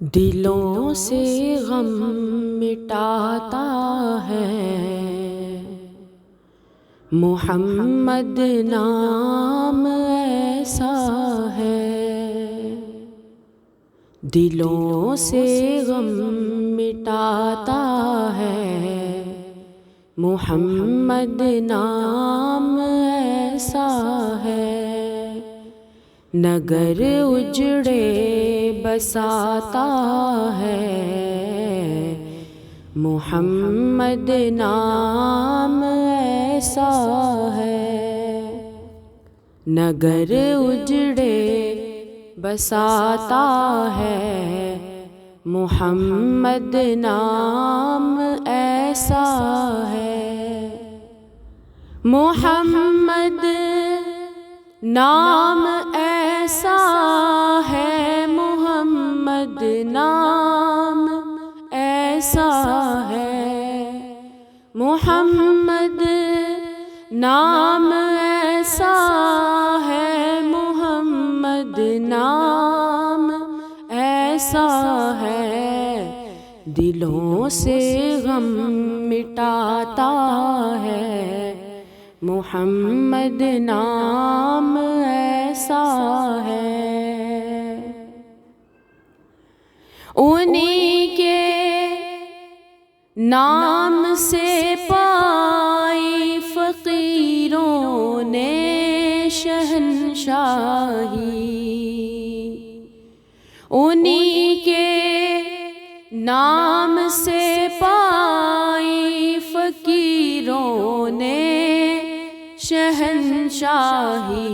دلوں سے غم مٹاتا ہے محمد نام ایسا ہے، دلوں سے غم مٹاتا ہے محمد نام ایسا ہے، نگر اجڑے بساتا ہے محمد نام ایسا ہے، نگر اجڑے بساتا ہے محمد نام ایسا ہے، محمد نام ایسا ہے، محمد نام ایسا ہے، محمد نام ایسا ہے، محمد نام ایسا ہے، دلوں سے غم مٹاتا ہے محمد نام ایسا ہے، انہی کے نام سے پائی فقیروں نے شہنشاہی، انہی کے نام سے پائی فقیروں نے شہنشاہی،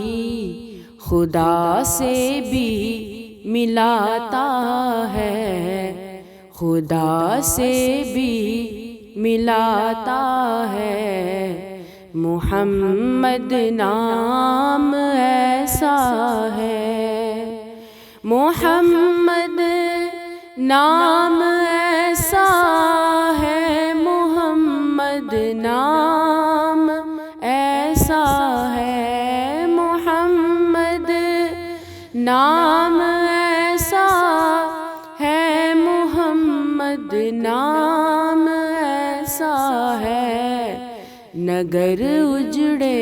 خدا سے بھی ملاتا ہے، خدا سے بھی ملاتا ہے، محمد نام ایسا ہے، محمد نام ایسا ہے، محمد نام ایسا ہے، محمد نام ایسا ہے، محمد نام ایسا ہے، نگر اجڑے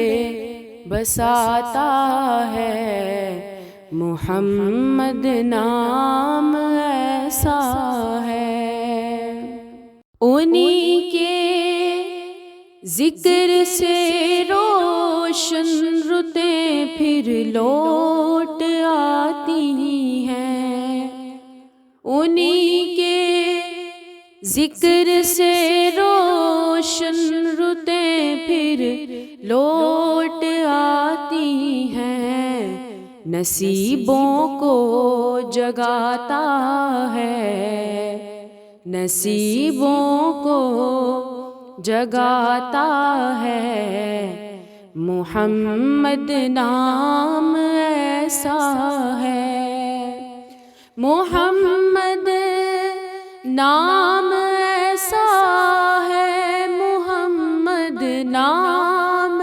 بساتا ہے محمد نام ایسا ہے، انہی کے ذکر سے روشن رتیں پھر لوٹ آتی ہیں، انہی کے ذکر سے روشن رتیں پھر لوٹ آتی ہیں، نصیبوں کو جگاتا ہے، نصیبوں کو جگاتا ہے، محمد نام ایسا ہے، محمد نام ایسا ہے، محمد نام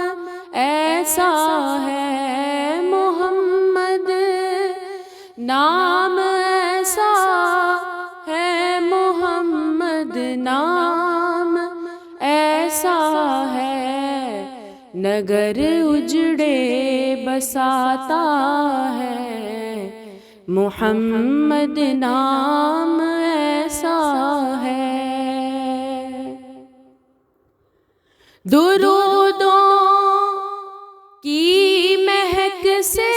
ایسا ہے، محمد نام ایسا ہے، محمد نام ایسا ہے، نگر اجڑے بساتا ہے محمد نام ایسا ہے، درودوں کی مہک سے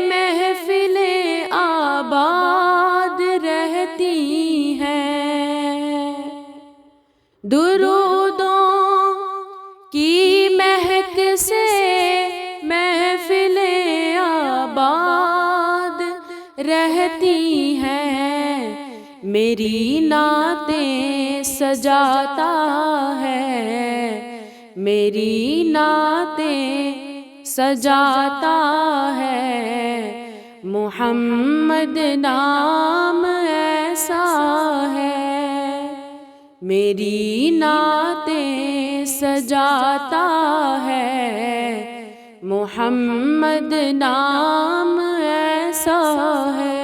محفلیں آباد رہتی ہیں، درودوں کی مہک سے محفلیں آباد رہتی ہیں، میری نعتیں سجاتا ہے، میری نعتیں سجاتا ہے، محمد نام ایسا ہے، میری نعتیں سجاتا ہے، محمد نام ایسا ہے،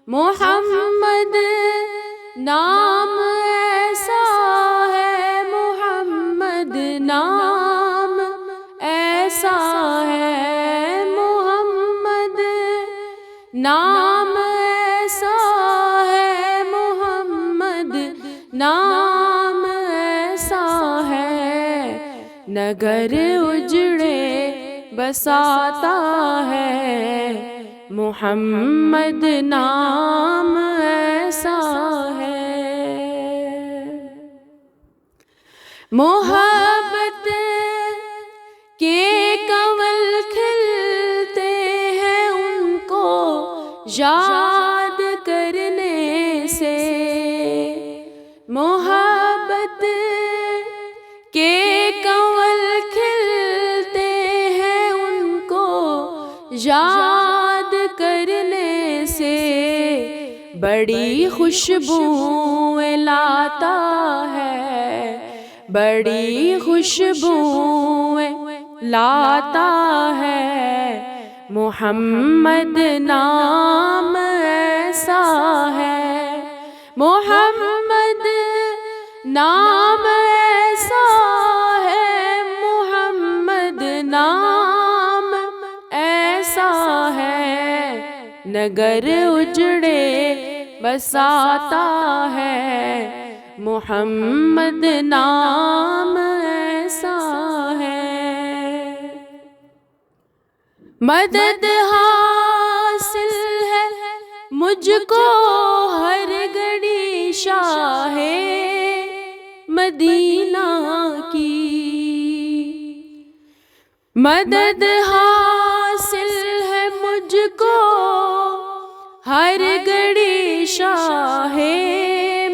محمد نام ایسا ہے محمد، نام ایسا ہے محمد، نام ایسا ہے محمد، نام ایسا ہے، نگر اجڑے بساتا ہے، محمد نام ایسا ہے۔ محبت کے کنول کھلتے ہیں ان کو یاد کرنے سے، محبت کے کنول کھلتے ہیں ان کو یاد کرنے سے، بڑی خوشبوئیں لاتا ہے، بڑی خوشبوئیں لاتا ہے، محمد نام ایسا ہے، محمد نام ایسا ہے، محمد نام ایسا ہے، نگر اجڑے بساتا ہے، محمد نام ایسا ہے۔ مدد حاصل ہے مجھ کو ہر گھڑی شاہ مدینہ کی، مدد حاصل ہے مجھ کو ہر گھڑی شاہ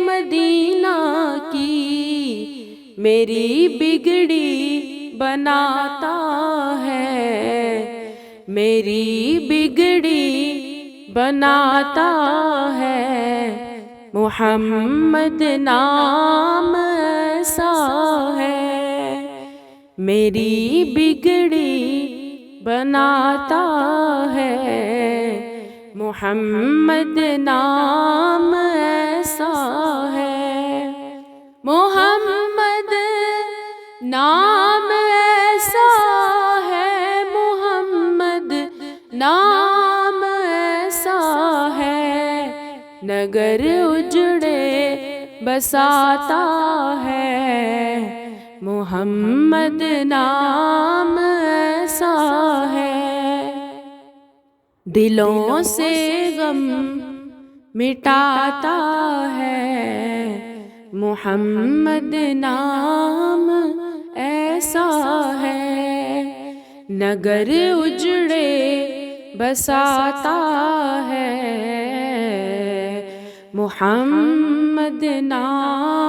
مدینہ کی، میری بگڑی بناتا ہے، میری بگڑی بناتا ہے، محمد نام ایسا ہے، میری بگڑی بناتا ہے، محمد نام ایسا ہے، محمد نام ایسا ہے، محمد نام ایسا ہے، نگر اجڑے بساتا ہے، محمد نام ایسا ہے، دلوں سے غم مٹاتا ہے، محمد نام ایسا ہے، نگر اجڑے بساتا ہے، محمد نام